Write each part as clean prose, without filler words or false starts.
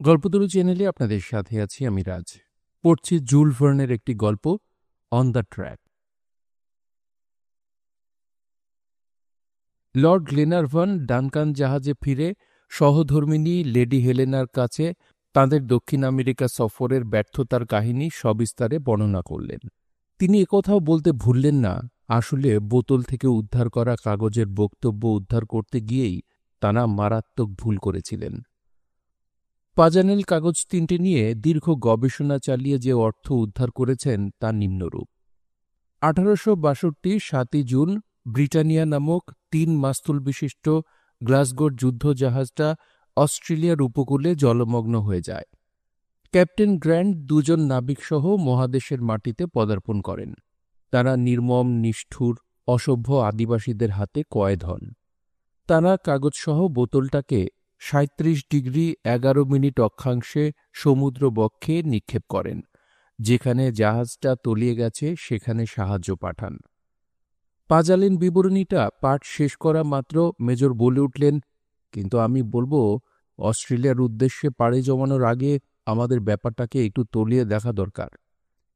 গল্পতরু চ্যানেলে আপনাদের সাথে আছি আমি রাজ। পড়ছি জুল ভার্নের একটি গল্প, on the track. Lord Glenarvan Duncan জাহাজে ফিরে সহধর্মিণী লেডি হেলেনার কাছে তাঁদের দক্ষিণ আমেরিকা সফরের ব্যর্থতার কাহিনী সবিস্তারে বর্ণনা করলেন। তিনি একথাও বলতে ভুললেন না, আসলে বোতল থেকে উদ্ধার করা কাগজের বক্তব্য উদ্ধার করতে গিয়েই তাঁরা মারাত্মক ভুল করেছিলেন। পাজানেল কাগজ তিনটে নিয়ে দীর্ঘ গবেষণা চালিয়ে যে অর্থ উদ্ধার করেছেন তা নিম্নরূপ। 1862 7 জুন ব্রিটানিয়া নামক 3 মাস্তুল বিশিষ্ট গ্লাসগোর যুদ্ধজাহাজটা অস্ট্রেলিয়ার উপকূলে জলমগ্ন হয়ে যায়। ক্যাপ্টেন গ্র্যান্ট 2 জন নাবিকসহ মহাদেশের মাটিতে পদার্পণ করেন। তারা নির্মম, নিষ্ঠুর, অসভ্য আদিবাসীদের হাতে কয়েদ হন। তারা কাগজসহ বোতলটাকে 37 ডিগ্রি 11 মিনিট অক্ষাংশে সমুদ্র বক্ষে নিক্ষেপ করেন। যেখানে জাহাজটা তলিয়ে গেছে সেখানে সাহায্য পাঠান। পাজালেন বিবরণীটা পাঠ শেষ করা মাত্র মেজর বলে উঠলেন, কিন্তু আমি বলবো, অস্ট্রেলিয়ার উদ্দেশ্যে পাড়ি জমানোর আগে আমাদের ব্যাপারটাকে একটু তলিয়ে দেখা দরকার।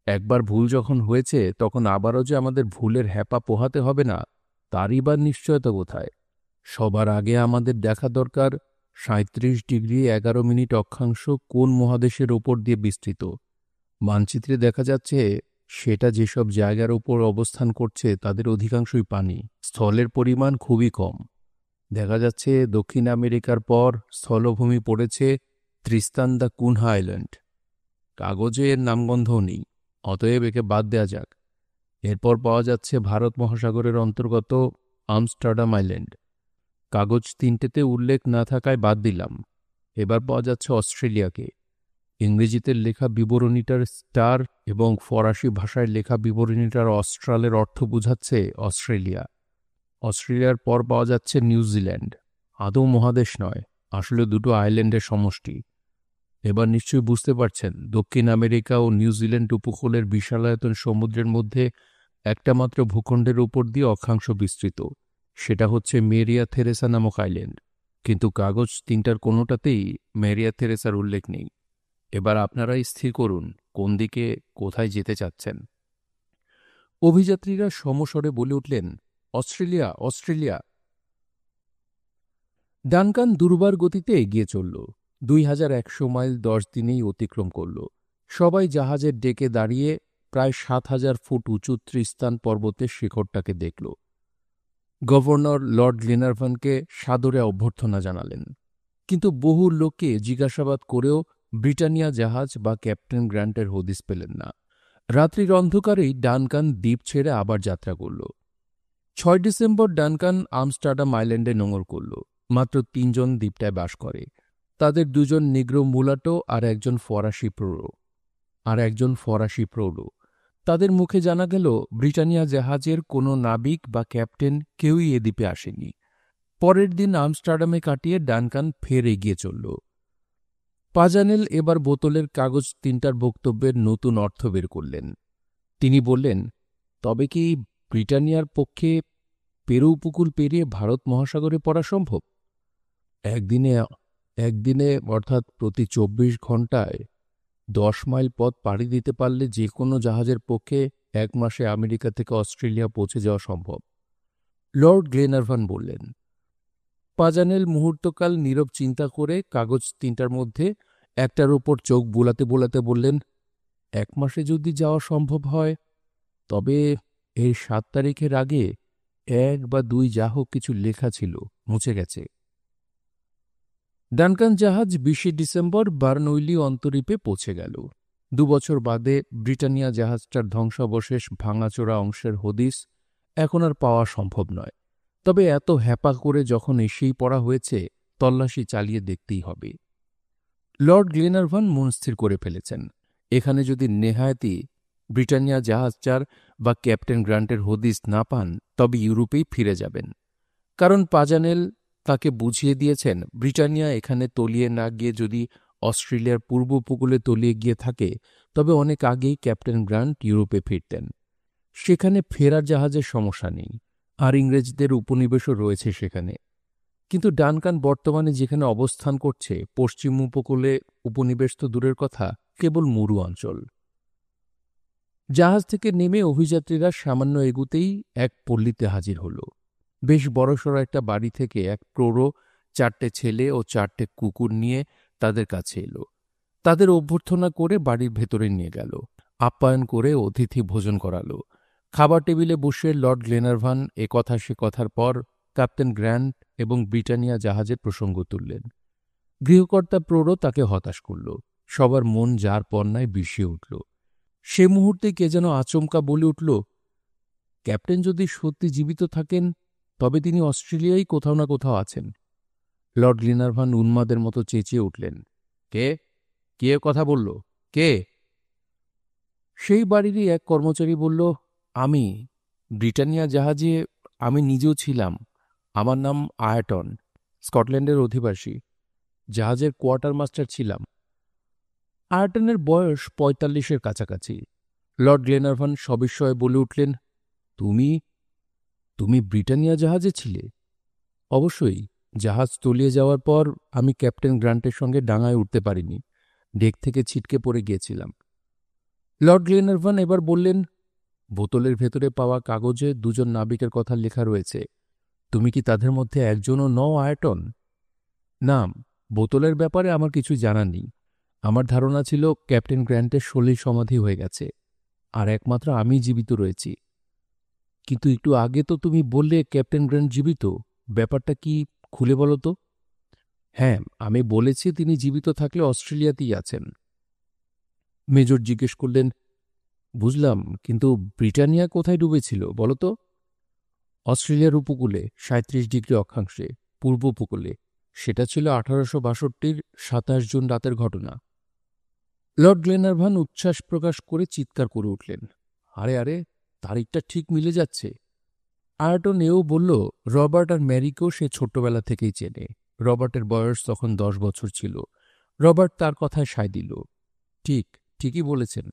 একবার ভুল যখন হয়েছে তখন আবারও যে আমাদের ভুলের হ্যাপা পোহাতে হবে না, তারই বা নিশ্চয়তা কোথায়? সবার আগে আমাদের দেখা দরকার 37 ডিগ্রি 11 মিনিট অক্ষাংশ কোন মহাদেশের ওপর দিয়ে বিস্তৃত। মানচিত্রে দেখা যাচ্ছে সেটা যেসব জায়গার ওপর অবস্থান করছে তাদের অধিকাংশই পানি, স্থলের পরিমাণ খুবই কম। দেখা যাচ্ছে দক্ষিণ আমেরিকার পর স্থলভূমি পড়েছে ত্রিস্তান দ্য কুনহা আইল্যান্ড। কাগজে এর নামগন্ধও নেই, অতএব একে বাদ দেয়া যাক। এরপর পাওয়া যাচ্ছে ভারত মহাসাগরের অন্তর্গত আমস্টারডাম আইল্যান্ড। কাগজ তিনটেতে উল্লেখ না থাকায় বাদ দিলাম। এবার পাওয়া যাচ্ছে অস্ট্রেলিয়াকে। ইংরেজিতে লেখা বিবরণীটার স্টার এবং ফরাসি ভাষায় লেখা বিবরণীটার অস্ট্রালের অর্থ বোঝাচ্ছে অস্ট্রেলিয়া। অস্ট্রেলিয়ার পর পাওয়া যাচ্ছে নিউজিল্যান্ড। আদৌ মহাদেশ নয়, আসলে দুটো আইল্যান্ডের সমষ্টি। এবার নিশ্চয়ই বুঝতে পারছেন দক্ষিণ আমেরিকা ও নিউজিল্যান্ড উপকূলের বিশালায়তন সমুদ্রের মধ্যে একটা মাত্র ভূখণ্ডের উপর দিয়ে অক্ষাংশ বিস্তৃত, সেটা হচ্ছে মেরিয়া থেরেসা নামক আইল্যান্ড। কিন্তু কাগজ তিনটার কোনোটাতেই মেরিয়া থেরেসার উল্লেখ নেই। এবার আপনারাই স্থির করুন কোন দিকে কোথায় যেতে চাচ্ছেন। অভিযাত্রীরা সমস্বরে বলে উঠলেন, অস্ট্রেলিয়া, অস্ট্রেলিয়া। ডানকান দুর্বার গতিতে এগিয়ে চলল। 2100 মাইল 10 দিনেই অতিক্রম করল। সবাই জাহাজের ডেকে দাঁড়িয়ে প্রায় 7000 ফুট উঁচু ত্রিস্তান পর্বতের শিখরটাকে দেখল। গভর্নর লর্ড গ্লেনারভানকে সাদরে অভ্যর্থনা জানালেন, কিন্তু বহু লোককে জিজ্ঞাসাবাদ করেও ব্রিটানিয়া জাহাজ বা ক্যাপ্টেন গ্র্যান্টের হদিস পেলেন না। রাত্রির অন্ধকারেই ডানকান দ্বীপ ছেড়ে আবার যাত্রা করল। 6 ডিসেম্বর ডানকান আমস্টারডাম আইল্যান্ডে নোঙর করল। মাত্র 3 জন দ্বীপটায় বাস করে। তাদের 2 জন নিগ্রো মুলাটো আর একজন ফরাসি প্রৌঢ়। তাদের মুখে জানা গেল ব্রিটানিয়া জাহাজের কোনো নাবিক বা ক্যাপ্টেন কেউই এ দ্বীপে আসেনি। পরের দিন আমস্টারডামে কাটিয়ে ডানকান ফের এগিয়ে চলল। পাজানেল এবার বোতলের কাগজ তিনটার বক্তব্যের নতুন অর্থ বের করলেন। তিনি বললেন, তবে কি ব্রিটানিয়ার পক্ষে পেরু উপকূল পেরিয়ে ভারত মহাসাগরে পড়া সম্ভব? একদিনে অর্থাৎ প্রতি 24 ঘণ্টায় 10 মাইল পথ পাড়ি দিতে পারলে যে কোনো জাহাজের পক্ষে 1 মাসে আমেরিকা থেকে অস্ট্রেলিয়া পৌঁছে যাওয়া সম্ভব, লর্ড গ্লেনারভান বললেন। পাজানেল মুহূর্তকাল নীরব চিন্তা করে কাগজ তিনটার মধ্যে একটার ওপর চোখ বোলাতে বোলাতে বললেন, 1 মাসে যদি যাওয়া সম্ভব হয়, তবে এই 7 তারিখের আগে 1 বা 2 যা হোক কিছু লেখা ছিল, মুছে গেছে। ডানকান জাহাজ 20 ডিসেম্বর বার্নউইলি অন্তরীপে পৌঁছে গেল। 2 বছর বাদে ব্রিটানিয়া জাহাজটার ধ্বংসাবশেষ ভাঙাচোরা অংশের হদিস এখন আর পাওয়া সম্ভব নয়। তবে এত হ্যাপা করে যখন এসেই পড়া হয়েছে, তল্লাশি চালিয়ে দেখতেই হবে। লর্ড গ্লেনারভান মন স্থির করে ফেলেছেন, এখানে যদি নেহায়েতি ব্রিটানিয়া জাহাজটার বা ক্যাপ্টেন গ্র্যান্টের হদিস না পান, তবে ইউরোপেই ফিরে যাবেন। কারণ পাজানেল তাকে বুঝিয়ে দিয়েছেন, ব্রিটানিয়া এখানে তলিয়ে না গিয়ে যদি অস্ট্রেলিয়ার পূর্ব উপকূলে তলিয়ে গিয়ে থাকে, তবে অনেক আগেই ক্যাপ্টেন গ্র্যান্ট ইউরোপে ফিরতেন। সেখানে ফেরার জাহাজের সমস্যা নেই, আর ইংরেজদের উপনিবেশও রয়েছে সেখানে। কিন্তু ডানকান বর্তমানে যেখানে অবস্থান করছে পশ্চিম উপকূলে উপনিবেশ তো দূরের কথা, কেবল মরু অঞ্চল। জাহাজ থেকে নেমে অভিযাত্রীরা সামান্য এগুতেই এক পল্লীতে হাজির হল। বেশ বড়সড় একটা বাড়ি থেকে এক প্রৌঢ় 4টে ছেলে ও 4টে কুকুর নিয়ে তাদের কাছে এলো। তাদের অভ্যর্থনা করে বাড়ির ভেতরে নিয়ে গেল, আপ্যায়ন করে অতিথি ভোজন করালো। খাবার টেবিলে বসে লর্ড গ্লেনারভান এ কথা সে কথার পর ক্যাপ্টেন গ্র্যান্ট এবং ব্রিটানিয়া জাহাজের প্রসঙ্গ তুললেন। গৃহকর্তা প্রৌঢ় তাকে হতাশ করল। সবার মন যার পণ্যায় বিষিয়ে উঠল। সে মুহূর্তে কে যেন আচমকা বলে উঠল, ক্যাপ্টেন যদি সত্যি জীবিত থাকেন তবে তিনি অস্ট্রেলিয়ায় কোথাও না কোথাও আছেন। লর্ড গ্লেনারভান উন্মাদের মতো চেঁচিয়ে উঠলেন, কে কে কথা বলল, কে? সেই বাড়িরই এক কর্মচারী বলল, আমি। ব্রিটানিয়া জাহাজে আমি নিজেও ছিলাম। আমার নাম আয়টন, স্কটল্যান্ডের অধিবাসী। জাহাজের কোয়ার্টার মাস্টার ছিলাম। আয়টনের বয়স ৪৫-এর কাছাকাছি। লর্ড গ্লেনারভান সবিস্ময়ে বলে উঠলেন, তুমি তুমি ব্রিটানিয়া জাহাজে ছিলে? অবশ্যই। জাহাজ তলিয়ে যাওয়ার পর আমি ক্যাপ্টেন গ্রান্টের সঙ্গে ডাঙায় উঠতে পারিনি। ডেক থেকে ছিটকে পড়ে গিয়েছিলাম। লর্ড গ্লেনারভান এবার বললেন, বোতলের ভেতরে পাওয়া কাগজে 2জন নাবিকের কথা লেখা রয়েছে। তুমি কি তাদের মধ্যে একজনও নও, আয়টন? না, বোতলের ব্যাপারে আমার কিছু জানা নেই। আমার ধারণা ছিল ক্যাপ্টেন গ্র্যান্টের সলিল সমাধি হয়ে গেছে, আর একমাত্র আমি জীবিত রয়েছি। কিন্তু একটু আগে তো তুমি বললে ক্যাপ্টেন গ্র্যান্ট জীবিত। ব্যাপারটা কি, খুলে বলো তো। হ্যাঁ, আমি বলেছি তিনি জীবিত থাকলে অস্ট্রেলিয়াতেই আছেন। মেজর জিজ্ঞেস করলেন, বুঝলাম, কিন্তু ব্রিটানিয়া কোথায় ডুবেছিল বলো তো? অস্ট্রেলিয়ার উপকূলে ৩৭ ডিগ্রি অক্ষাংশে, পূর্ব উপকূলে। সেটা ছিল ১৮৬২-র ২৭ জুন রাতের ঘটনা। লর্ড গ্লেনারভান উচ্ছ্বাস প্রকাশ করে চিৎকার করে উঠলেন, আরে আরে, তারিখটা ঠিক মিলে যাচ্ছে। আয়টন এও বলল, রবার্ট আর ম্যারিকেও সে ছোট্টবেলা থেকেই চেনে। রবার্টের বয়স তখন ১০ বছর ছিল। রবার্ট তার কথায় সায় দিল, ঠিকই বলেছেন।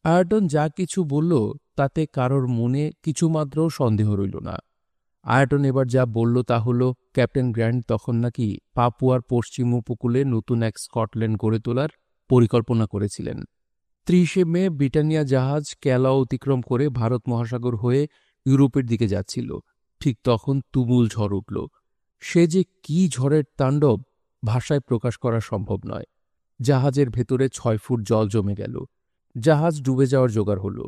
আয়টন যা কিছু বলল তাতে কারোর মনে কিছুমাত্র সন্দেহ রইল না। আয়টন এবার যা বলল তা হল, ক্যাপ্টেন গ্র্যান্ট তখন নাকি পাপুয়ার পশ্চিম উপকূলে নতুন এক স্কটল্যান্ড গড়ে তোলার পরিকল্পনা করেছিলেন। ৩০শে মে ব্রিটানিয়া জাহাজ ক্যালা অতিক্রম করে ভারত মহাসাগর হয়ে ইউরোপের দিকে যাচ্ছিল। ঠিক তখন তুমুল ঝড় উঠল। সে যে কি ঝড়ের তাণ্ডব, ভাষায় প্রকাশ করা সম্ভব নয়। জাহাজের ভেতরে ৬ ফুট জল জমে গেল। জাহাজ ডুবে যাওয়ার জোগাড় হল।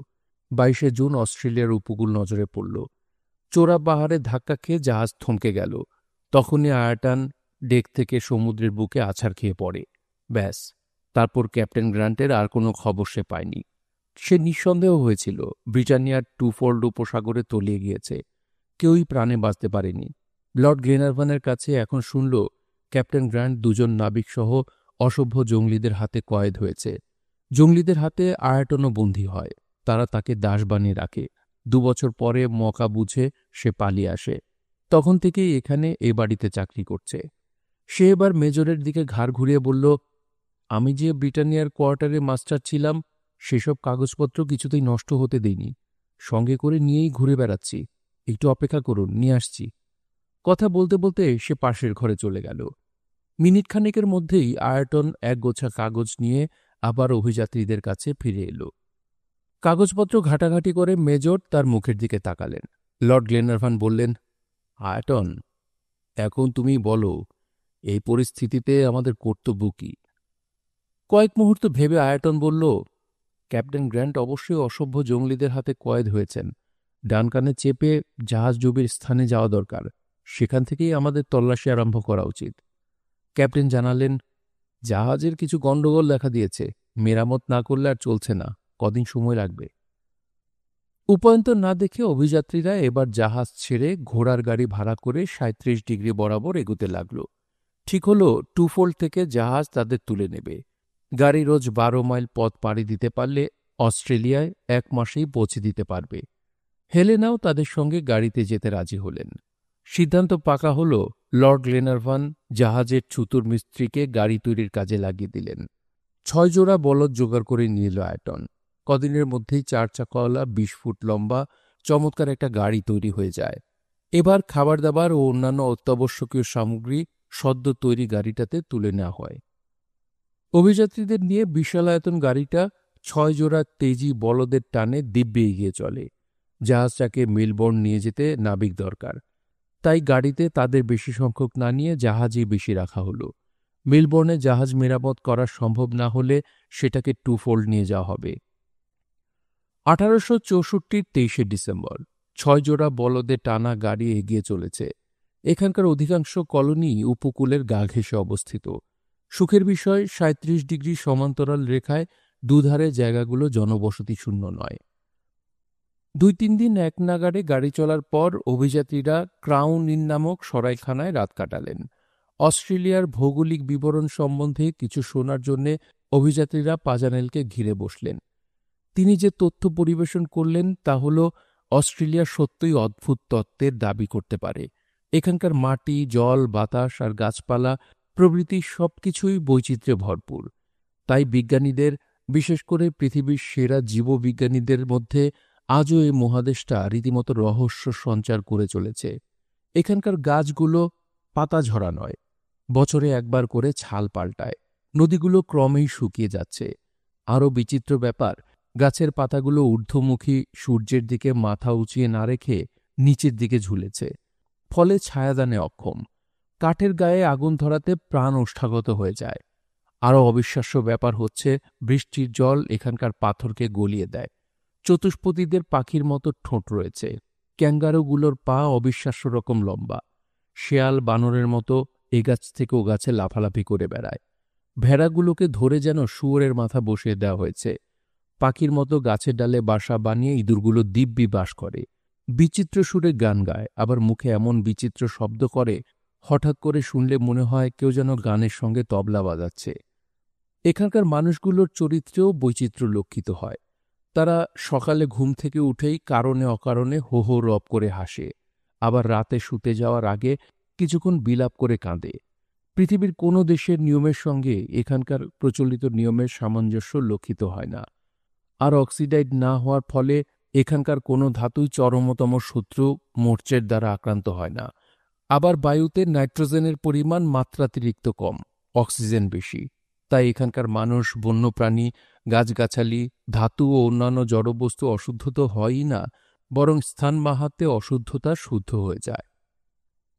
২২শে জুন অস্ট্রেলিয়ার উপকূল নজরে পড়ল। চোরা পাহাড়ে ধাক্কা খেয়ে জাহাজ থমকে গেল। তখনই আয়টন ডেক থেকে সমুদ্রের বুকে আছাড় খেয়ে পড়ে। ব্যাস, তারপর ক্যাপ্টেন গ্র্যান্টের আর কোনো খবর সে পায়নি। সে নিঃসন্দেহ হয়েছিল ব্রিটানিয়ার টুফোল্ড উপসাগরে তলিয়ে গিয়েছে। কেউই প্রাণে বাঁচতে পারেনি। লর্ড গ্লেনারভানের কাছে এখন শুনল ক্যাপ্টেন গ্র্যান্ট 2জন নাবিকসহ অসভ্য জঙ্গলিদের হাতে কয়েদ হয়েছে। জঙ্গলিদের হাতে আয়টনও বন্দী হয়। তারা তাকে দাস বানিয়ে রাখে। 2 বছর পরে মকা বুঝে সে পালিয়ে আসে। তখন থেকেই এখানে এ বাড়িতে চাকরি করছে। সে এবার মেজরের দিকে ঘাড় ঘুরিয়ে বলল, আমি যে ব্রিটানিয়ার কোয়ার্টারে মাস্টার ছিলাম সেসব কাগজপত্র কিছুতেই নষ্ট হতে দেইনি। সঙ্গে করে নিয়েই ঘুরে বেড়াচ্ছি। একটু অপেক্ষা করুন, নিয়ে আসছি। কথা বলতে বলতে সে পাশের ঘরে চলে গেল। মিনিট খানেকের মধ্যেই আয়টন এক গোছা কাগজ নিয়ে আবার অভিযাত্রীদের কাছে ফিরে এলো। কাগজপত্র ঘাটাঘাটি করে মেজর তার মুখের দিকে তাকালেন। লর্ড গ্লেনারভান বললেন, আয়টন, এখন তুমি বলো, এই পরিস্থিতিতে আমাদের কর্তব্য কি? কয়েক মুহূর্ত ভেবে আয়টন বলল, ক্যাপ্টেন গ্র্যান্ট অবশ্যই অসভ্য জঙ্গলিদের হাতে কয়েদ হয়েছেন। ডানকানে চেপে জাহাজ ডুবির স্থানে যাওয়া দরকার। সেখান থেকেই আমাদের তল্লাশি আরম্ভ করা উচিত। ক্যাপ্টেন জানালেন, জাহাজের কিছু গণ্ডগোল দেখা দিয়েছে। মেরামত না করলে আর চলছে না, কদিন সময় লাগবে। উপায়ন্তর না দেখে অভিযাত্রীরা এবার জাহাজ ছেড়ে ঘোড়ার গাড়ি ভাড়া করে ৩৭ ডিগ্রি বরাবর এগুতে লাগল। ঠিক হল টুফোল্ড থেকে জাহাজ তাদের তুলে নেবে। গাড়ি রোজ ১২ মাইল পথ পাড়ি দিতে পারলে অস্ট্রেলিয়ায় 1 মাসেই পৌঁছে দিতে পারবে। হেলেনাও তাদের সঙ্গে গাড়িতে যেতে রাজি হলেন। সিদ্ধান্ত পাকা হল, লর্ড গ্লেনারভান জাহাজের ছুতুর মিস্ত্রিকে গাড়ি তৈরির কাজে লাগিয়ে দিলেন। ৬ জোড়া বলদ জোগাড় করে নিল আয়টন। কদিনের মধ্যেই 4 চাকাওয়ালা 20 ফুট লম্বা চমৎকার একটা গাড়ি তৈরি হয়ে যায়। এবার খাবার দাবার ও অন্যান্য অত্যাবশ্যকীয় সামগ্রী সদ্য তৈরি গাড়িটাতে তুলে নেওয়া হয়। অভিযাত্রীদের নিয়ে বিশালায়তন গাড়িটা ৬ জোড়া তেজি বলদের টানে দিব্যে এগিয়ে চলে। জাহাজটাকে মেলবোর্ন নিয়ে যেতে নাবিক দরকার, তাই গাড়িতে তাদের বেশি সংখ্যক না নিয়ে জাহাজই বেশি রাখা হলো। মেলবোর্নে জাহাজ মেরামত করা সম্ভব না হলে সেটাকে টুফোল্ড নিয়ে যাওয়া হবে। ১৮৬৪-র ২৩শে ডিসেম্বর ৬ জোড়া বলদে টানা গাড়ি এগিয়ে চলেছে। এখানকার অধিকাংশ কলোনি উপকূলের গা ঘেঁষে অবস্থিত। সুখের বিষয় ৩৭ ডিগ্রি সমান্তরাল রেখায় দুধারে জায়গাগুলো জনবসতি শূন্য নয়। ২-৩ দিন এক নাগাড়ে গাড়ি চলার পর অভিযাত্রীরা ক্রাউন ইন নামক সরাইখানায় রাত কাটালেন। অস্ট্রেলিয়ার ভৌগোলিক বিবরণ সম্বন্ধে কিছু শোনার জন্যে অভিযাত্রীরা পাজানেলকে ঘিরে বসলেন। তিনি যে তথ্য পরিবেশন করলেন তা হল অস্ট্রেলিয়া সত্যই অদ্ভুত তত্ত্বের দাবি করতে পারে। এখানকার মাটি, জল, বাতাস আর গাছপালা প্রভৃতি সবকিছুই বৈচিত্র্যে ভরপুর। তাই বিজ্ঞানীদের, বিশেষ করে পৃথিবীর সেরা জীববিজ্ঞানীদের মধ্যে আজও এই মহাদেশটা রীতিমতো রহস্য সঞ্চার করে চলেছে। এখানকার গাছগুলো পাতা ঝরা নয়, বছরে একবার করে ছাল পাল্টায়। নদীগুলো ক্রমেই শুকিয়ে যাচ্ছে। আরও বিচিত্র ব্যাপার, গাছের পাতাগুলো ঊর্ধ্বমুখী সূর্যের দিকে মাথা উঁচিয়ে না রেখে নিচের দিকে ঝুলেছে, ফলে ছায়াদানে অক্ষম। কাঠের গায়ে আগুন ধরাতে প্রাণ ওষ্ঠাগত হয়ে যায়। আরও অবিশ্বাস্য ব্যাপার হচ্ছে, বৃষ্টির জল এখানকার পাথরকে গলিয়ে দেয়। চতুষ্পদীদের পাখির মতো ঠোঁট রয়েছে। ক্যাঙ্গারুগুলোর পা অবিশ্বাস্য রকম লম্বা। শেয়াল বানরের মতো এ গাছ থেকে ও গাছে লাফালাফি করে বেড়ায়। ভেড়াগুলোকে ধরে যেন শুয়োরের মাথা বসিয়ে দেওয়া হয়েছে। পাখির মতো গাছের ডালে বাসা বানিয়ে ইঁদুরগুলো দিব্যি বাস করে। বিচিত্র সুরে গান গায়, আবার মুখে এমন বিচিত্র শব্দ করে, হঠাৎ করে শুনলে মনে হয় কেউ যেন গানের সঙ্গে তবলা বাজাচ্ছে। এখানকার মানুষগুলোর চরিত্রেও বৈচিত্র্য লক্ষিত হয়। তারা সকালে ঘুম থেকে উঠেই কারণে অকারণে হো হো রব করে হাসে, আবার রাতে শুতে যাওয়ার আগে কিছুক্ষণ বিলাপ করে কাঁদে। পৃথিবীর কোনো দেশের নিয়মের সঙ্গে এখানকার প্রচলিত নিয়মের সামঞ্জস্য লক্ষিত হয় না। আর অক্সিডাইড না হওয়ার ফলে এখানকার কোনো ধাতুই চরমতম শত্রু মোর্চের দ্বারা আক্রান্ত হয় না। আবার বায়ুতে নাইট্রোজেনের পরিমাণ মাত্রাতিরিক্ত কম, অক্সিজেন বেশি। তাই এখানকার মানুষ, বন্যপ্রাণী, গাছগাছালি, ধাতু ও অন্যান্য জড়বস্তু অশুদ্ধ তো হয়ই না, বরং স্থান মাহাত্ম্যে অশুদ্ধতা শুদ্ধ হয়ে যায়।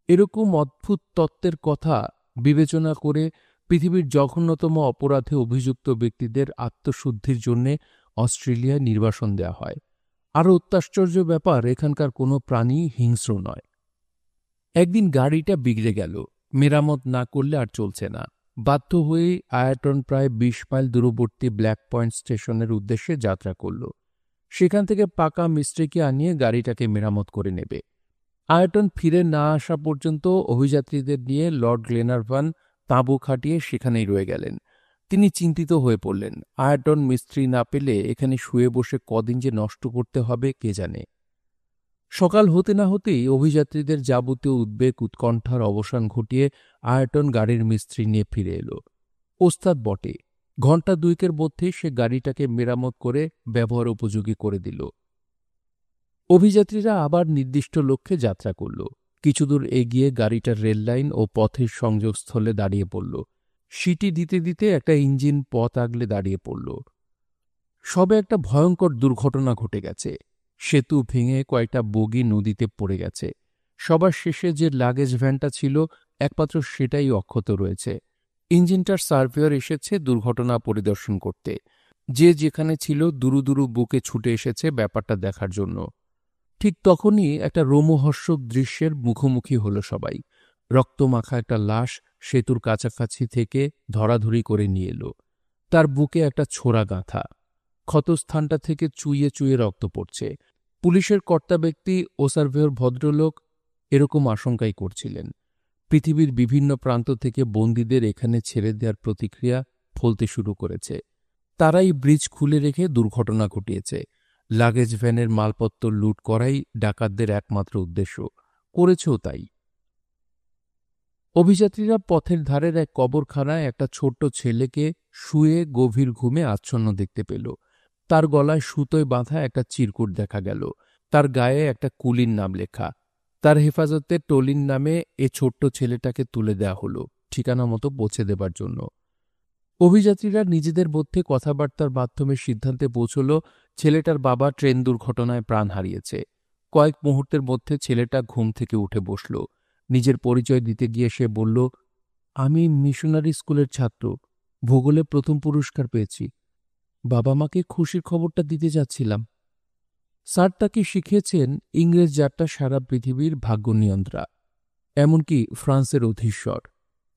এরকম অদ্ভুত তত্ত্বের কথা বিবেচনা করে পৃথিবীর জঘন্যতম অপরাধে অভিযুক্ত ব্যক্তিদের আত্মশুদ্ধির জন্যে অস্ট্রেলিয়ায় নির্বাসন দেওয়া হয়। আরও অত্যাশ্চর্য ব্যাপার, এখানকার কোনো প্রাণী হিংস্র নয়। একদিন গাড়িটা বিগড়ে গেল, মেরামত না করলে আর চলছে না। বাধ্য হয়েই আয়ারটন প্রায় ২০ মাইল দূরবর্তী ব্ল্যাক পয়েন্ট স্টেশনের উদ্দেশ্যে যাত্রা করল। সেখান থেকে পাকা মিস্ত্রিকে আনিয়ে গাড়িটাকে মেরামত করে নেবে। আয়ারটন ফিরে না আসা পর্যন্ত অভিযাত্রীদের নিয়ে লর্ড গ্লেনারভান তাঁবু খাটিয়ে সেখানেই রয়ে গেলেন। তিনি চিন্তিত হয়ে পড়লেন। আয়ারটন মিস্ত্রি না পেলে এখানে শুয়ে বসে কদিন যে নষ্ট করতে হবে কে জানে। সকাল হতে না হতেই অভিযাত্রীদের যাবতীয় উদ্বেগ উৎকণ্ঠার অবসান ঘটিয়ে আয়ারটন গাড়ির মিস্ত্রি নিয়ে ফিরে এলো। ওস্তাদ বটে, ঘণ্টা দুয়েকের মধ্যেই সে গাড়িটাকে মেরামত করে ব্যবহার উপযোগী করে দিল। অভিযাত্রীরা আবার নির্দিষ্ট লক্ষ্যে যাত্রা করল। কিছুদূর এগিয়ে গাড়িটার রেললাইন ও পথের সংযোগস্থলে দাঁড়িয়ে পড়ল। সিটি দিতে দিতে একটা ইঞ্জিন পথ আগলে দাঁড়িয়ে পড়ল। সবে একটা ভয়ঙ্কর দুর্ঘটনা ঘটে গেছে। সেতু ভেঙে কয়েকটা বগি নদীতে পড়ে গেছে। সবার শেষে যে লাগেজ ভ্যানটা ছিল একমাত্র সেটাই অক্ষত রয়েছে। ইঞ্জিনটার সার্ভেয়ার এসেছে দুর্ঘটনা পরিদর্শন করতে। যে যেখানে ছিল দুরু দুরু বুকে ছুটে এসেছে ব্যাপারটা দেখার জন্য। ঠিক তখনই একটা রোমহর্ষক দৃশ্যের মুখোমুখি হল সবাই। রক্তমাখা একটা লাশ সেতুর কাছাকাছি থেকে ধরাধরি করে নিয়ে এলো। তার বুকে একটা ছোরা গাঁথা, ক্ষতস্থানটা থেকে চুইয়ে চুইয়ে রক্ত পড়ছে। পুলিশের কর্তা ব্যক্তি ও সার্ভেয়র ভদ্রলোক এরকম আশঙ্কাই করছিলেন। পৃথিবীর বিভিন্ন প্রান্ত থেকে বন্দীদের এখানে ছেড়ে দেওয়ার প্রতিক্রিয়া ফলতে শুরু করেছে। তারাই ব্রিজ খুলে রেখে দুর্ঘটনা ঘটিয়েছে। লাগেজ ভ্যানের মালপত্র লুট করাই ডাকাতদের একমাত্র উদ্দেশ্য, করেছেও তাই। অভিযাত্রীরা পথের ধারের এক কবরখানায় একটা ছোট্ট ছেলেকে শুয়ে গভীর ঘুমে আচ্ছন্ন দেখতে পেল। তার গলায় সুতোয় বাঁধা একটা চিরকুট দেখা গেল। তার গায়ে একটা কুলির নাম লেখা, তার হেফাজতে টলিন নামে এ ছোট্ট ছেলেটাকে তুলে দেয়া হলো ঠিকানা মতো পৌঁছে দেবার জন্য। অভিযাত্রীরা নিজেদের মধ্যে কথাবার্তার মাধ্যমে সিদ্ধান্তে পৌঁছল ছেলেটার বাবা ট্রেন দুর্ঘটনায় প্রাণ হারিয়েছে। কয়েক মুহূর্তের মধ্যে ছেলেটা ঘুম থেকে উঠে বসল। নিজের পরিচয় দিতে গিয়ে সে বলল, আমি মিশনারি স্কুলের ছাত্র, ভূগোলে প্রথম পুরস্কার পেয়েছি। বাবা মাকে খুশির খবরটা দিতে যাচ্ছিলাম। স্যার তাকে শিখিয়েছেন ইংরেজ জাতটা সারা পৃথিবীর ভাগ্য নিয়ন্ত্রা, এমনকি ফ্রান্সের অধীশ্বর।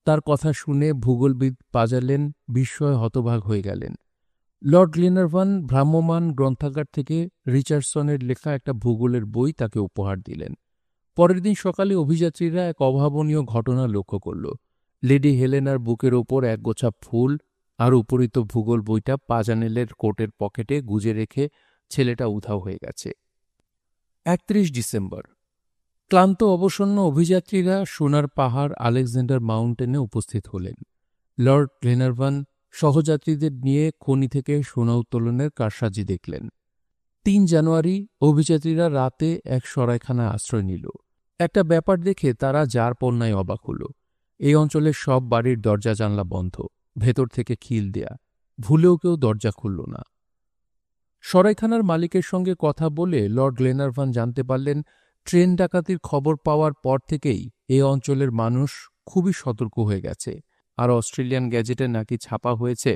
তার কথা শুনে ভূগোলবিদ পাজালেন বিস্ময়ে হতবাক হয়ে গেলেন। লর্ড গ্লেনারভান ভ্রাম্যমাণ গ্রন্থাগার থেকে রিচার্ডসনের লেখা একটা ভূগোলের বই তাকে উপহার দিলেন। পরের দিন সকালে অভিযাত্রীরা এক অভাবনীয় ঘটনা লক্ষ্য করল। লেডি হেলেনার বুকের ওপর একগোছা ফুল আর উপরিত ভূগোল বইটা পাজানেলের কোটের পকেটে গুজে রেখে ছেলেটা উধাও হয়ে গেছে। 31 ডিসেম্বর। ক্লান্ত অবসন্ন অভিযাত্রীরা সোনার পাহাড় আলেকজান্ডার মাউন্টেনে উপস্থিত হলেন। লর্ড গ্লেনারভান সহযাত্রীদের নিয়ে খনি থেকে সোনা উত্তোলনের কারসাজি দেখলেন। 3 জানুয়ারি অভিযাত্রীরা রাতে এক সরাইখানায় আশ্রয় নিল। একটা ব্যাপার দেখে তারা যার পণ্যায় অবাক হল। এই অঞ্চলের সব বাড়ির দরজা জানলা বন্ধ, ভেতর থেকে খিল দেয়া, ভুলেও কেউ দরজা খুলল না। সরাইখানার মালিকের সঙ্গে কথা বলে লর্ড গ্লেনারভান জানতে পারলেন ট্রেন ডাকাতির খবর পাওয়ার পর থেকেই এ অঞ্চলের মানুষ খুবই সতর্ক হয়ে গেছে, আর অস্ট্রেলিয়ান গ্যাজেটে নাকি ছাপা হয়েছে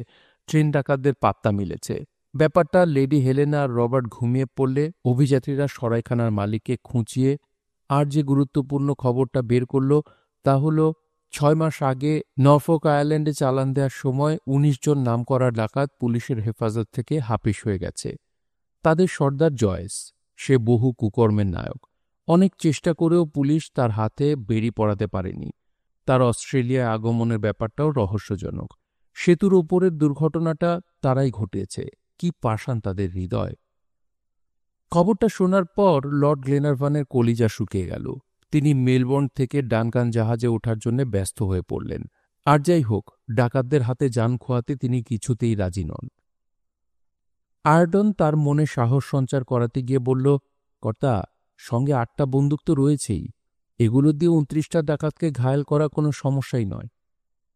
ট্রেন ডাকাতদের পাত্তা মিলেছে। ব্যাপারটা লেডি হেলেনা আর রবার্ট ঘুমিয়ে পড়লে অভিযাত্রীরা সরাইখানার মালিককে খুঁচিয়ে আর যে গুরুত্বপূর্ণ খবরটা বের করল তা হল 6 মাস আগে নরফোক আয়ারল্যান্ডে চালান দেওয়ার সময় 19 জন নামকরা ডাকাত পুলিশের হেফাজত থেকে হাপিস হয়ে গেছে। তাদের সর্দার জয়েস, সে বহু কুকর্মের নায়ক। অনেক চেষ্টা করেও পুলিশ তার হাতে বেড়ি পড়াতে পারেনি। তার অস্ট্রেলিয়ায় আগমনের ব্যাপারটাও রহস্যজনক। সেতুর ওপরের দুর্ঘটনাটা তারাই ঘটিয়েছে। কি পাষাণ তাদের হৃদয়! খবরটা শোনার পর লর্ড গ্লেনারভানের কলিজা শুকিয়ে গেল। তিনি মেলবোর্ন থেকে ডানকান জাহাজে ওঠার জন্য ব্যস্ত হয়ে পড়লেন। আর যাই হোক, ডাকাতদের হাতে যান খোয়াতে তিনি কিছুতেই রাজি নন। আর্ডন তার মনে সাহস সঞ্চার করাতে গিয়ে বলল, কর্তা, সঙ্গে 8টা বন্দুক তো রয়েছেই, এগুলো দিয়ে 29টা ডাকাতকে ঘায়েল করা কোনো সমস্যাই নয়।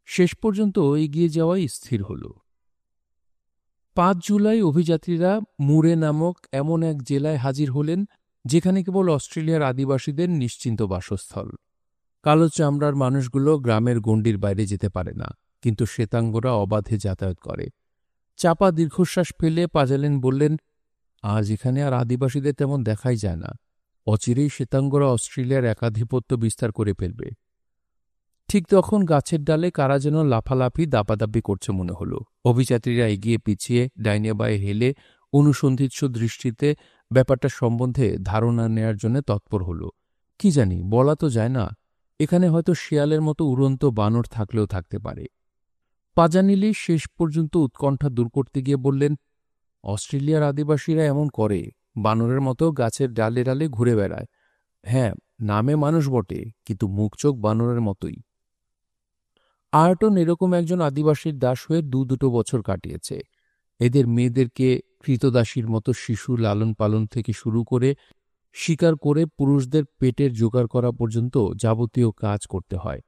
শেষ পর্যন্ত এগিয়ে যাওয়াই স্থির হল। 5 জুলাই অভিযাত্রীরা মুরে নামক এমন এক জেলায় হাজির হলেন যেখানে কেবল অস্ট্রেলিয়ার আদিবাসীদের নিশ্চিন্ত বাসস্থল। কালো চামড়ার মানুষগুলো গ্রামের গণ্ডির বাইরে যেতে পারে না, কিন্তু শ্বেতাঙ্গরা অবাধে যাতায়াত করে। চাপা দীর্ঘশ্বাস ফেলে পাজালেন বললেন, আজ এখানে আর আদিবাসীদের তেমন দেখাই যায় না। অচিরেই শ্বেতাঙ্গরা অস্ট্রেলিয়ার একাধিপত্য বিস্তার করে ফেলবে। ঠিক তখন গাছের ডালে কারা যেন লাফালাফি দাপাদাপি করছে মনে হল। অভিযাত্রীরা এগিয়ে পিছিয়ে ডাইনে বায়ে হেলে অনুসন্ধিৎস দৃষ্টিতে ব্যাপারটা সম্বন্ধে ধারণা নেয়ার জন্য তৎপর হল। কি জানি, বলা তো যায় না, এখানে হয়তো শিয়ালের মতো উড়ন্ত বানর থাকলেও থাকতে পারে। পাজানিলি শেষ পর্যন্ত উৎকণ্ঠা দূর করতে গিয়ে বললেন, অস্ট্রেলিয়ার আদিবাসীরা এমন করে, বানরের মতো গাছের ডালে ডালে ঘুরে বেড়ায়। হ্যাঁ, নামে মানুষ বটে, কিন্তু মুখ চোখ বানরের মতোই। আয়টন এরকম একজন আদিবাসীর দাস হয়ে দুটো বছর কাটিয়েছে। এদের মেয়েদেরকে কৃতদাসীর মতো শিশু লালন পালন থেকে শুরু করে শিকার করে পুরুষদের পেটের জোগাড় করা পর্যন্ত যাবতীয় কাজ করতে হয়।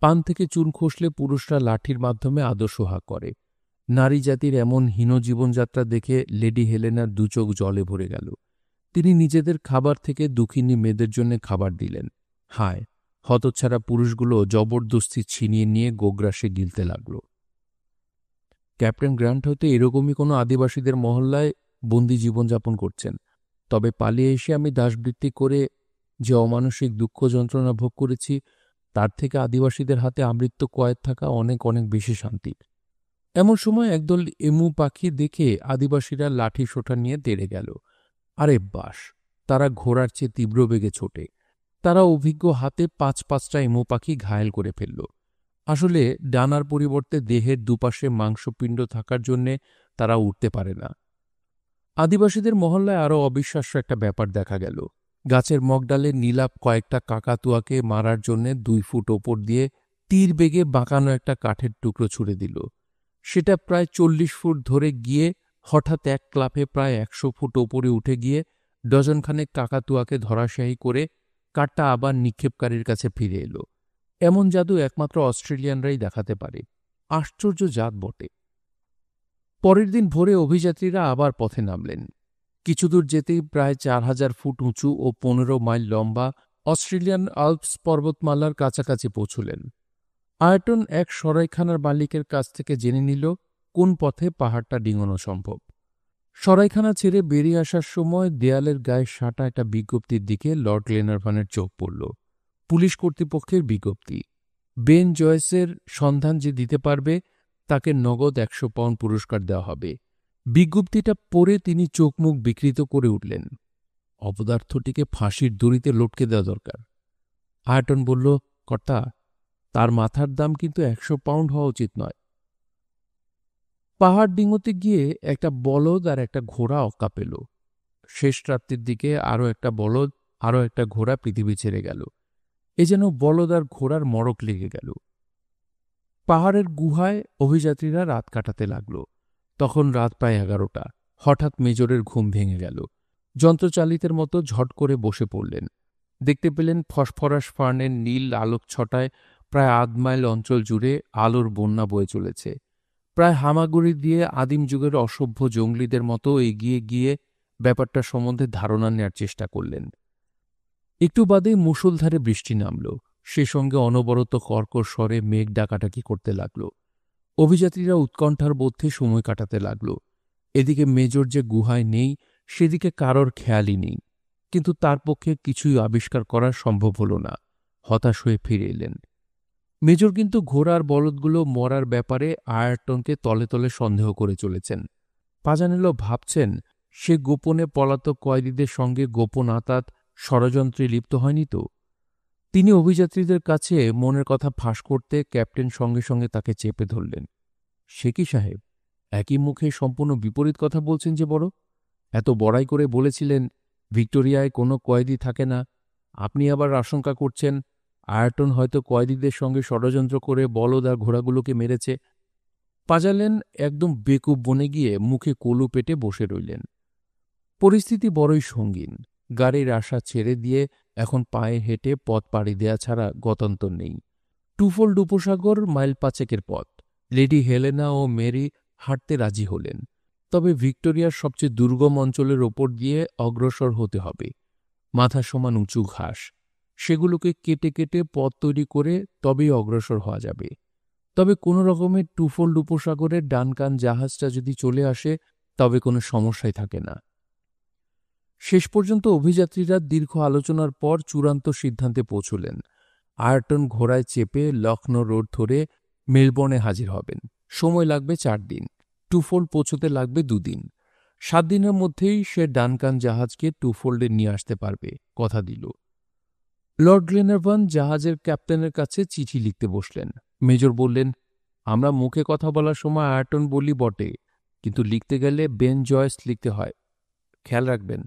পান থেকে চুন খসলে পুরুষরা লাঠির মাধ্যমে আদর সোহাগ করে। নারী জাতির এমন হীন জীবনযাত্রা দেখে লেডি হেলেনার দুচোখ জলে ভরে গেল। তিনি নিজেদের খাবার থেকে দুঃখিনী মেয়েদের জন্য খাবার দিলেন। হায়, হতচ্ছাড়া পুরুষগুলো জবরদস্তি ছিনিয়ে নিয়ে গোগ্রাসে গিলতে লাগল। ক্যাপ্টেন গ্র্যান্ট হয়তো এরকমই কোনো আদিবাসীদের মহল্লায় বন্দি জীবনযাপন করছেন। তবে পালিয়ে এসে আমি দাসবৃত্তি করে যে অমানসিক দুঃখ যন্ত্রণা ভোগ করেছি, তার থেকে আদিবাসীদের হাতে আমৃত্য কয়েদ থাকা অনেক অনেক বেশি শান্তির। এমন সময় একদল এমু পাখি দেখে আদিবাসীরা লাঠি সোঁটা নিয়ে তেড়ে গেল। আরে বাস, তারা ঘোড়ার চেয়ে তীব্র বেগে ছোটে। তারা অভিজ্ঞ হাতে 5-5টা এমু পাখি ঘায়েল করে ফেলল। আসলে ডানার পরিবর্তে দেহের দুপাশে মাংসপিণ্ড থাকার জন্যে তারা উঠতে পারে না। আদিবাসীদের মহল্লায় আরও অবিশ্বাস্য একটা ব্যাপার দেখা গেল। গাছের মগডালে নীলাপ কয়েকটা কাকাতুয়াকে মারার জন্যে 2 ফুট ওপর দিয়ে তীর বেগে বাঁকানো একটা কাঠের টুকরো ছুড়ে দিল। সেটা প্রায় 40 ফুট ধরে গিয়ে হঠাৎ এক ক্লাপে প্রায় 100 ফুট ওপরে উঠে গিয়ে ডজনখানেক কাকাতুয়াকে ধরাশায়ী করে কার্ডটা আবার নিক্ষেপকারীর কাছে ফিরে এলো। এমন জাদু একমাত্র অস্ট্রেলিয়ানরাই দেখাতে পারে। আশ্চর্য জাত বটে। পরের দিন ভোরে অভিযাত্রীরা আবার পথে নামলেন। কিছুদূর যেতেই প্রায় 4000 ফুট উঁচু ও 15 মাইল লম্বা অস্ট্রেলিয়ান আল্পস পর্বতমালার কাছাকাছি পৌঁছলেন। আয়টন এক সরাইখানার মালিকের কাছ থেকে জেনে নিল কোন পথে পাহাড়টা ডিঙানো সম্ভব। সরাইখানা ছেড়ে বেরিয়ে আসার সময় দেয়ালের গায়ে সাঁটা একটা বিজ্ঞপ্তির দিকে লর্ড গ্লেনারভানের চোখ পড়ল। পুলিশ কর্তৃপক্ষের বিজ্ঞপ্তি। বেন জয়েসের সন্ধান যে দিতে পারবে তাকে নগদ 100 পাউন্ড পুরস্কার দেওয়া হবে। বিজ্ঞপ্তিটা পড়ে তিনি চোখ মুখ বিকৃত করে উঠলেন। অপদার্থটিকে ফাঁসির দড়িতে লটকে দেওয়া দরকার। আয়টন বলল, কর্তা, তার মাথার দাম কিন্তু 100 পাউন্ড হওয়া উচিত নয়। পাহাড় ডিঙোতে গিয়ে একটা বলদ আর একটা ঘোড়া অক্কা পেল। শেষ রাত্রির দিকে আরও একটা বলদ, আরও একটা ঘোড়া পৃথিবী ছেড়ে গেল। এ যেন বলদ আর ঘোড়ার মড়ক লেগে গেল। পাহাড়ের গুহায় অভিযাত্রীরা রাত কাটাতে লাগল। তখন রাত প্রায় 11টা। হঠাৎ মেজরের ঘুম ভেঙে গেল। যন্ত্রচালিতের মতো ঝট করে বসে পড়লেন। দেখতে পেলেন ফসফরাস ফার্নের নীল আলোক ছটায় প্রায় আধ মাইল অঞ্চল জুড়ে আলোর বন্যা বয়ে চলেছে। প্রায় হামাগুড়ি দিয়ে আদিম যুগের অসভ্য জঙ্গলিদের মতো এগিয়ে গিয়ে ব্যাপারটা সম্বন্ধে ধারণা নেয়ার চেষ্টা করলেন। একটু বাদেই মুষলধারে বৃষ্টি নামল। সে সঙ্গে অনবরত কর্কশ স্বরে মেঘ ডাকাডাকি করতে লাগল। অভিযাত্রীরা উৎকণ্ঠার মধ্যে সময় কাটাতে লাগল। এদিকে মেজর যে গুহায় নেই সেদিকে কারোর খেয়ালই নেই। কিন্তু তার পক্ষে কিছুই আবিষ্কার করা সম্ভব হল না। হতাশ হয়ে ফিরে এলেন। মেজর কিন্তু ঘোড়ার বলদগুলো মরার ব্যাপারে আয়ারটনকে তলে তলে সন্দেহ করে চলেছেন। পাজানেলো ভাবছেন সে গোপনে পলাতক কয়েদিদের সঙ্গে গোপন আতাত ষড়যন্ত্রে লিপ্ত হয়নি তো। তিনি অভিযাত্রীদের কাছে মনের কথা ফাঁস করতে ক্যাপ্টেন সঙ্গে সঙ্গে তাকে চেপে ধরলেন। সে কি সাহেব, একই মুখে সম্পূর্ণ বিপরীত কথা বলছেন যে বড়? এত বড়াই করে বলেছিলেন ভিক্টোরিয়ায় কোনো কয়েদি থাকে না। আপনি আবার আশঙ্কা করছেন আয়রটন হয়তো কয়েদিদের সঙ্গে ষড়যন্ত্র করে বলদ আর ঘোড়াগুলোকে মেরেছে। পাজালেন একদম বেকুব বনে গিয়ে মুখে কলু পেটে বসে রইলেন। পরিস্থিতি বড়ই সঙ্গীন। গাড়ির আশা ছেড়ে দিয়ে এখন পায়ে হেঁটে পথ পাড়ি দেয়া ছাড়া গত্যন্তর নেই। টুফোল্ড উপসাগর মাইল 5 পথ। লেডি হেলেনা ও মেরি হাঁটতে রাজি হলেন। তবে ভিক্টোরিয়ার সবচেয়ে দুর্গম অঞ্চলের ওপর দিয়ে অগ্রসর হতে হবে। মাথা সমান উঁচু ঘাস, সেগুলোকে কেটে কেটে পথ তৈরি করে তবেই অগ্রসর হওয়া যাবে। তবে কোনো রকমের টুফোল্ড উপসাগরের ডানকান জাহাজটা যদি চলে আসে তবে কোনো সমস্যাই থাকে না। শেষ পর্যন্ত অভিযাত্রীরা দীর্ঘ আলোচনার পর চূড়ান্ত সিদ্ধান্তে পৌঁছলেন। আয়রটন ঘোড়ায় চেপে লখনৌ রোড ধরে মেলবোর্নে হাজির হবেন। সময় লাগবে 4 দিন। টুফোল্ড পৌঁছতে লাগবে 2 দিন। 7 দিনের মধ্যেই সে ডানকান জাহাজকে টুফোল্ডে নিয়ে আসতে পারবে, কথা দিল। লর্ড গ্লেনারভান জাহাজের ক্যাপ্টেনের কাছে চিঠি লিখতে বসলেন। মেজর বললেন, আমরা মুখে কথা বলার সময় আয়রটন বলি বটে, কিন্তু লিখতে গেলে বেন জয়েস লিখতে হয়, খেয়াল রাখবেন।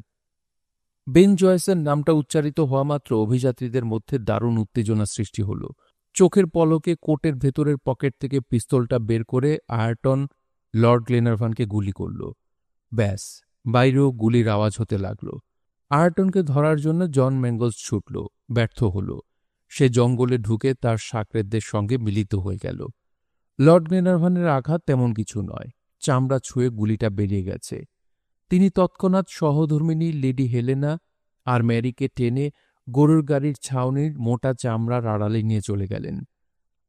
বেন জয়েসের নামটা উচ্চারিত হওয়া মাত্র অভিযাত্রীদের মধ্যে দারুণ উত্তেজনা সৃষ্টি হল। চোখের পলকে কোটের ভেতরের পকেট থেকে পিস্তলটা বের করে আয়রটন লর্ড গ্লেনারভানকে গুলি করল। ব্যাস, বাইরেও গুলির আওয়াজ হতে লাগল। আয়রটনকে ধরার জন্য জন ম্যাঙ্গলস ছুটল, ব্যর্থ হল। সে জঙ্গলে ঢুকে তার সাকরেদদের সঙ্গে মিলিত হয়ে গেল। লর্ড গ্লেনারভানের আঘাত তেমন কিছু নয়, চামড়া ছুঁয়ে গুলিটা বেরিয়ে গেছে। তিনি তৎক্ষণাৎ সহধর্মিণী লেডি হেলেনা আর ম্যারিকে টেনে গরুর গাড়ির ছাউনির মোটা চামড়ার আড়ালে নিয়ে চলে গেলেন।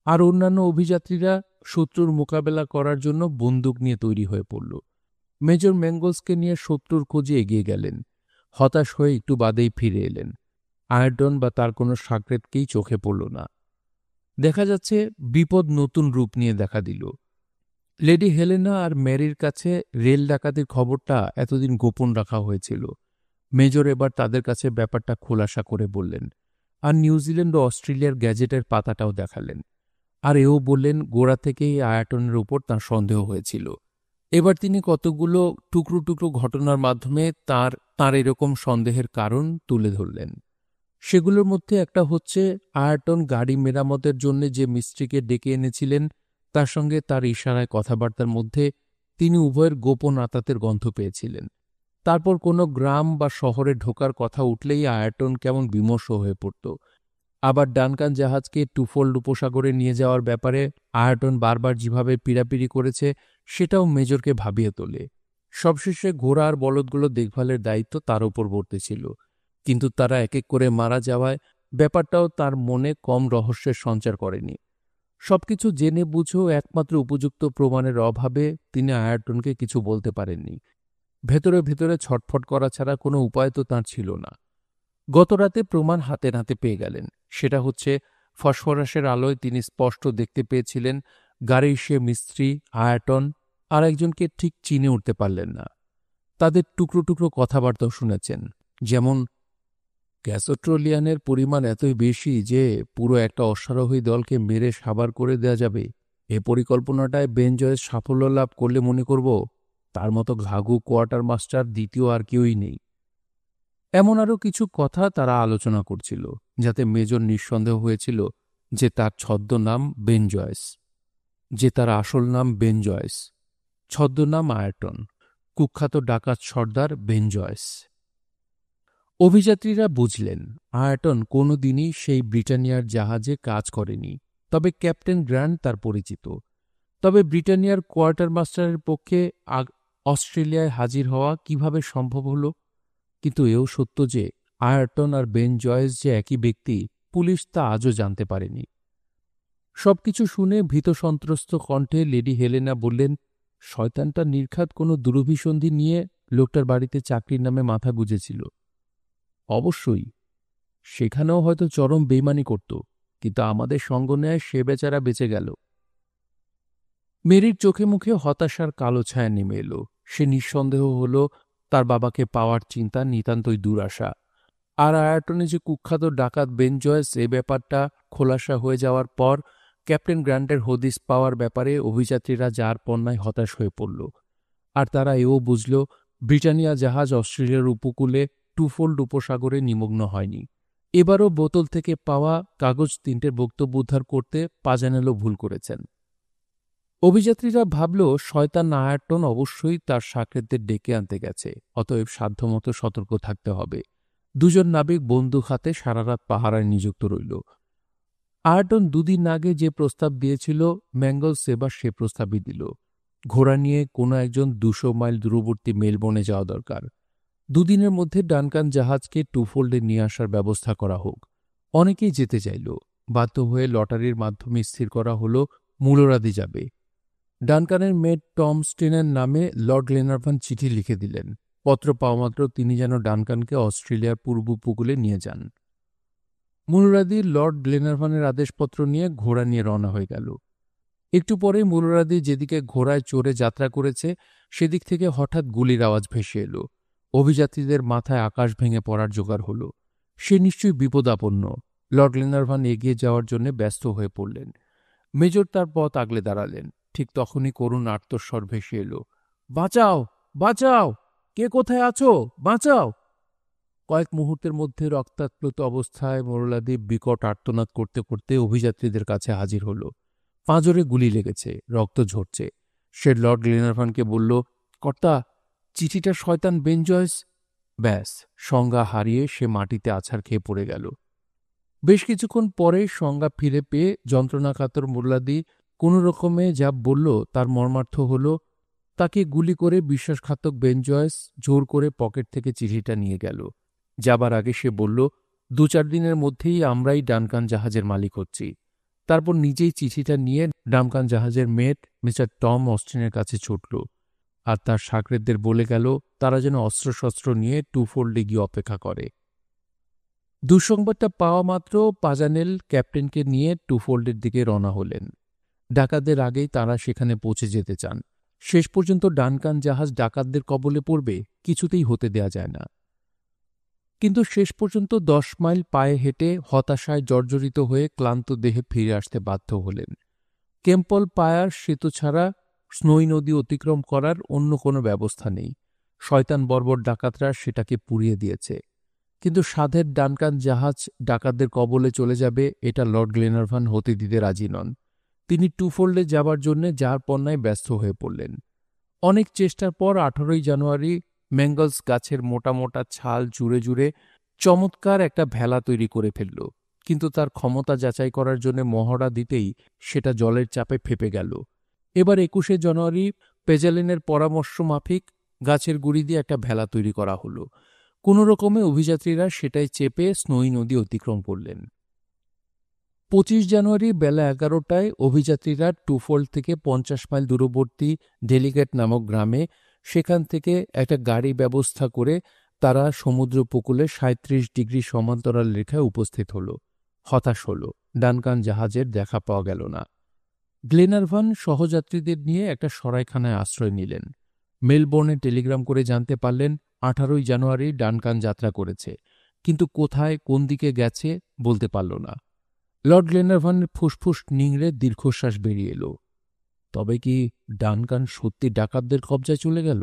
আর অন্যান্য অভিযাত্রীরা শত্রুর মোকাবেলা করার জন্য বন্দুক নিয়ে তৈরি হয়ে পড়ল। মেজর ম্যাঙ্গলসকে নিয়ে শত্রুর খোঁজে এগিয়ে গেলেন। হতাশ হয়ে একটু বাদেই ফিরে এলেন। আয়রটন বা তার কোনো সাকরেদকেই চোখে পড়ল না। দেখা যাচ্ছে বিপদ নতুন রূপ নিয়ে দেখা দিল। লেডি হেলেনা আর ম্যারির কাছে রেল ডাকাতির খবরটা এতদিন গোপন রাখা হয়েছিল। মেজর এবার তাদের কাছে ব্যাপারটা খোলাসা করে বললেন, আর নিউজিল্যান্ড ও অস্ট্রেলিয়ার গ্যাজেটের পাতাটাও দেখালেন। আর এও বললেন গোড়া থেকেই আয়রটনের উপর তাঁর সন্দেহ হয়েছিল। এবার তিনি কতগুলো টুকরো টুকরো ঘটনার মাধ্যমে তাঁর এরকম সন্দেহের কারণ তুলে ধরলেন। সেগুলোর মধ্যে একটা হচ্ছে আয়রটন গাড়ি মেরামতের জন্য যে মিস্ত্রিকে ডেকে এনেছিলেন তার সঙ্গে তার ইশারায় কথাবার্তার মধ্যে তিনি উভয়ের গোপন আতাতের গন্ধ পেয়েছিলেন। তারপর কোনো গ্রাম বা শহরে ঢোকার কথা উঠলেই আয়ারটন কেমন বিমর্ষ হয়ে পড়ত। আবার ডানকান জাহাজকে টুফোল্ড উপসাগরে নিয়ে যাওয়ার ব্যাপারে আয়ারটন বারবার যেভাবে পীড়াপিড়ি করেছে সেটাও মেজরকে ভাবিয়ে তোলে। সবশেষে ঘোড়া আর বলদগুলো দেখভালের দায়িত্ব তার উপর বর্তেছিল, কিন্তু তারা এক এক করে মারা যাওয়ায় ব্যাপারটাও তার মনে কম রহস্যের সঞ্চার করেনি। সবকিছু জেনে বুঝেও একমাত্র উপযুক্ত প্রমাণের অভাবে তিনি আয়ারটনকে কিছু বলতে পারেননি। ভেতরে ভেতরে ছটফট করা ছাড়া কোনো উপায় তো তাঁর ছিল না। গতরাতে প্রমাণ হাতে নাতে পেয়ে গেলেন। সেটা হচ্ছে, ফসফরাসের আলোয় তিনি স্পষ্ট দেখতে পেয়েছিলেন গাড়ির সে মিস্ত্রি আয়ারটন আর একজনকে ঠিক চিনে উঠতে পারলেন না। তাদের টুকরো টুকরো কথাবার্তাও শুনেছেন, যেমন গ্যাসোট্রোলিয়ানের পরিমাণ এতই বেশি যে পুরো একটা অশ্বারোহী দলকে মেরে সাবার করে দেয়া যাবে। এ পরিকল্পনাটায় বেন জয়েস সাফল্য লাভ করলে মনে করব তার মতো ঘাঘু কোয়ার্টার মাস্টার দ্বিতীয় আর কেউই নেই। এমন আরও কিছু কথা তারা আলোচনা করছিল, যাতে মেজর নিঃসন্দেহ হয়েছিল যে তার ছদ্মনাম বেন জয়েস, যে তার আসল নাম বেন জয়েস, ছদ্মনাম আয়ারটন, কুখ্যাত ডাকাত সর্দার বেন জয়েস। অভিযাত্রীরা বুঝলেন আয়ারটন কোনো দিনই সেই ব্রিটানিয়ার জাহাজে কাজ করেনি, তবে ক্যাপ্টেন গ্র্যান্ট তার পরিচিত। তবে ব্রিটানিয়ার কোয়ার্টার মাস্টারের পক্ষে অস্ট্রেলিয়ায় হাজির হওয়া কিভাবে সম্ভব হল? কিন্তু এও সত্য যে আয়ারটন আর বেন জয়েস যে একই ব্যক্তি, পুলিশ তা আজও জানতে পারেনি। সবকিছু শুনে ভীত সন্ত্রস্ত কণ্ঠে লেডি হেলেনা বললেন, শয়তানটা নির্ঘাত কোনো দুরভিসন্ধি নিয়ে লোকটার বাড়িতে চাকরির নামে মাথা গুঁজেছিল। অবশ্যই সেখানেও হয়তো চরম বেইমানি করত, কিন্তু আমাদের সঙ্গ নেয় সে বেচারা বেঁচে গেল। মেরির চোখে মুখে হতাশার কালো ছায়া নেমে এলো। সে নিঃসন্দেহ হল তার বাবাকে পাওয়ার চিন্তা নিতান্তই দুরাশা। আর আয়ারটনে যে কুখ্যাত ডাকাত বেন জয়েস, এ ব্যাপারটা খোলাসা হয়ে যাওয়ার পর ক্যাপ্টেন গ্র্যান্টের হদিস পাওয়ার ব্যাপারে অভিযাত্রীরা যার পণ্যায় হতাশ হয়ে পড়ল। আর তারা এও বুঝল ব্রিটানিয়া জাহাজ অস্ট্রেলিয়ার উপকূলে টুফোল্ড উপসাগরে নিমগ্ন হয়নি। এবারও বোতল থেকে পাওয়া কাগজ 3টের বক্তব্য উদ্ধার করতে পাজানেলো ভুল করেছেন। অভিযাত্রীরা ভাবল শয়তান আয়ারটন অবশ্যই তার সাকরেদদের ডেকে আনতে গেছে, অতএব সাধ্যমতো সতর্ক থাকতে হবে। দুজন নাবিক বন্দুক হাতে সারারাত পাহারায় নিযুক্ত রইল। আয়ারটন 2 দিন আগে যে প্রস্তাব দিয়েছিল ম্যাঙ্গলস এবার সে প্রস্তাবই দিল। ঘোড়া নিয়ে কোনো একজন 200 মাইল দূরবর্তী মেলবোর্নে যাওয়া দরকার। 2 দিনের মধ্যে ডানকান জাহাজকে টুফোল্ডে নিয়ে আসার ব্যবস্থা করা হোক। অনেকেই যেতে চাইল। বাধ্য হয়ে লটারির মাধ্যমে স্থির করা হল মূলরাদি যাবে। ডানকানের মেট টম স্টেনের নামে লর্ড গ্লেনারভান চিঠি লিখে দিলেন। পত্র পাওয়ামাত্র তিনি যেন ডানকানকে অস্ট্রেলিয়ার পূর্ব উপকূলে নিয়ে যান। মূলরাদি লর্ড গ্লেনারভানের আদেশপত্র নিয়ে ঘোড়া নিয়ে রওনা হয়ে গেল। একটু পরেই মূলরাদি যেদিকে ঘোড়ায় চড়ে যাত্রা করেছে সেদিক থেকে হঠাৎ গুলির আওয়াজ ভেসে এলো। অভিযাত্রীদের মাথায় আকাশ ভেঙে পড়ার জোগাড় হল। সে নিশ্চয়ই বিপদাপন্ন। লর্ড গ্লেনারভান এগিয়ে যাওয়ার জন্য ব্যস্ত হয়ে পড়লেন। মেজর তার পথ আগলে দাঁড়ালেন। ঠিক তখনই করুণ আর্তস্বর ভেসে এলো, বাঁচাও, বাঁচাও, কে কোথায় আছো, বাঁচাও। কয়েক মুহূর্তের মধ্যে রক্তাপ্লুত অবস্থায় মোরলাদি বিকট আর্তনাদ করতে করতে অভিযাত্রীদের কাছে হাজির হল। পাঁজরে গুলি লেগেছে, রক্ত ঝরছে। সে লর্ড গ্লেনারভানকে বলল, কর্তা, চিঠিটা শয়তান বেন জয়েস। ব্যাস, সংজ্ঞা হারিয়ে সে মাটিতে আছাড় খেয়ে পড়ে গেল। বেশ কিছুক্ষণ পরে সংজ্ঞা ফিরে পেয়ে যন্ত্রণাকাতর মোরলাদি কোনো রকমে যা বলল তার মর্মার্থ হল, তাকে গুলি করে বিশ্বাসঘাতক বেন জয়েস জোর করে পকেট থেকে চিঠিটা নিয়ে গেল। যাবার আগে সে বলল, 2-4 দিনের মধ্যেই আমরাই ডানকান জাহাজের মালিক হচ্ছি। তারপর নিজেই চিঠিটা নিয়ে ডানকান জাহাজের মেট মিস্টার টম অস্টিনের কাছে ছুটল আর তার সাকরেদদের বলে গেল তারা যেন অস্ত্রশস্ত্র নিয়ে টুফোল্ডে গিয়ে অপেক্ষা করে। দুঃসংবাদটা পাওয়া মাত্র পাজানেল ক্যাপ্টেনকে নিয়ে টুফোল্ডের দিকে রওনা হলেন। ডাকাতদের আগেই তারা সেখানে পৌঁছে যেতে চান। শেষ পর্যন্ত ডানকান জাহাজ ডাকাতদের কবলে পড়বে, কিছুতেই হতে দেয়া যায় না। কিন্তু শেষ পর্যন্ত 10 মাইল পায়ে হেঁটে হতাশায় জর্জরিত হয়ে ক্লান্ত দেহে ফিরে আসতে বাধ্য হলেন। কেম্পল পায়ার সেতু ছাড়া স্নোই নদী অতিক্রম করার অন্য কোনো ব্যবস্থা নেই। শয়তান বর্বর ডাকাতরা সেটাকে পুড়িয়ে দিয়েছে। কিন্তু সাধের ডানকান জাহাজ ডাকাতদের কবলে চলে যাবে এটা লর্ড গ্লেনারভান হতে দিতে রাজি নন। তিনি টুফোল্ডে যাবার জন্য যার পণ্যায় ব্যস্ত হয়ে পড়লেন। অনেক চেষ্টার পর 18ই জানুয়ারি ম্যাঙ্গলস গাছের মোটা মোটা ছাল জুড়ে জুড়ে চমৎকার একটা ভেলা তৈরি করে ফেলল, কিন্তু তার ক্ষমতা যাচাই করার জন্য মহড়া দিতেই সেটা জলের চাপে ফেপে গেল। এবার ২১শে জানুয়ারি পেজালিনের পরামর্শ মাফিক গাছের গুড়ি দিয়ে একটা ভেলা তৈরি করা হলো। কোনো রকমে অভিযাত্রীরা সেটাই চেপে স্নোই নদী অতিক্রম করলেন। ২৫ জানুয়ারি বেলা ১১টায় অভিযাত্রীরা টুফোল্ড থেকে ৫০ মাইল দূরবর্তী ডেলিগেট নামক গ্রামে, সেখান থেকে একটা গাড়ি ব্যবস্থা করে তারা সমুদ্র উপকূলে ৩৭ ডিগ্রি সমান্তরাল রেখায় উপস্থিত হল। হতাশ হল, ডানকান জাহাজের দেখা পাওয়া গেল না। গ্লেনারভান সহযাত্রীদের নিয়ে একটা সরাইখানায় আশ্রয় নিলেন। মেলবোর্নে টেলিগ্রাম করে জানতে পারলেন ১৮ জানুয়ারি ডানকান যাত্রা করেছে, কিন্তু কোথায় কোন দিকে গেছে বলতে পারল না। লর্ড গ্লেনারভানের ফুসফুস নিংড়ে দীর্ঘশ্বাস বেরিয়ে এল। তবে কি ডানকান সত্যি ডাকাতদের কবজায় চলে গেল?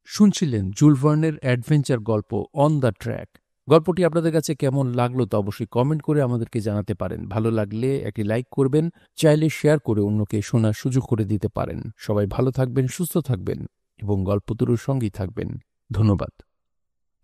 শুনছিলেন জুল ভার্নের অ্যাডভেঞ্চার গল্প অন দ্য ট্র্যাক। গল্পটি আপনাদের কাছে কেমন লাগলো তা অবশ্যই কমেন্ট করে আমাদেরকে জানাতে পারেন। ভালো লাগলে একটি লাইক করবেন, চাইলে শেয়ার করে অন্যকে শোনার সুযোগ করে দিতে পারেন। সবাই ভালো থাকবেন, সুস্থ থাকবেন এবং গল্পতরুর সঙ্গেই থাকবেন। ধন্যবাদ।